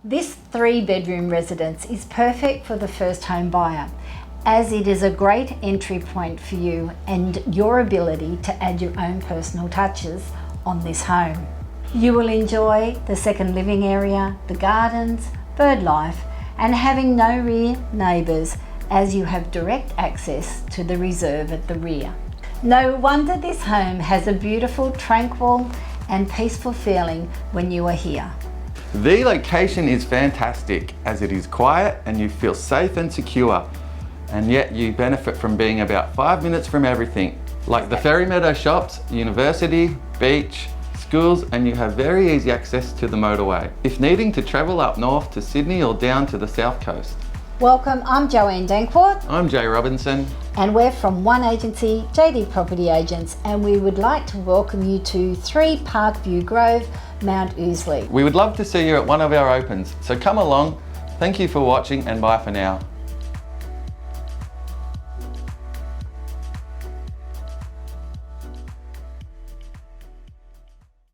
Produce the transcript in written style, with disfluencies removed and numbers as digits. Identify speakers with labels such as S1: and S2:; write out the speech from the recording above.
S1: This 3-bedroom residence is perfect for the first home buyer, as it is a great entry point for you and your ability to add your own personal touches on this home. You will enjoy the second living area, the gardens, bird life, and having no rear neighbours, as you have direct access to the reserve at the rear. No wonder this home has a beautiful, tranquil and peaceful feeling when you are here.
S2: The location is fantastic, as it is quiet and you feel safe and secure, and yet you benefit from being about 5 minutes from everything, like the Ferry Meadow shops, university, beach, schools, and you have very easy access to the motorway if needing to travel up north to Sydney or down to the south coast.
S1: Welcome, I'm Joanne Danckwardt.
S2: I'm Jay Robinson.
S1: And we're from One Agency, JD Property Agents, and we would like to welcome you to 3 Parkview Grove, Mount Ousley.
S2: We would love to see you at one of our opens, so come along. Thank you for watching and bye for now.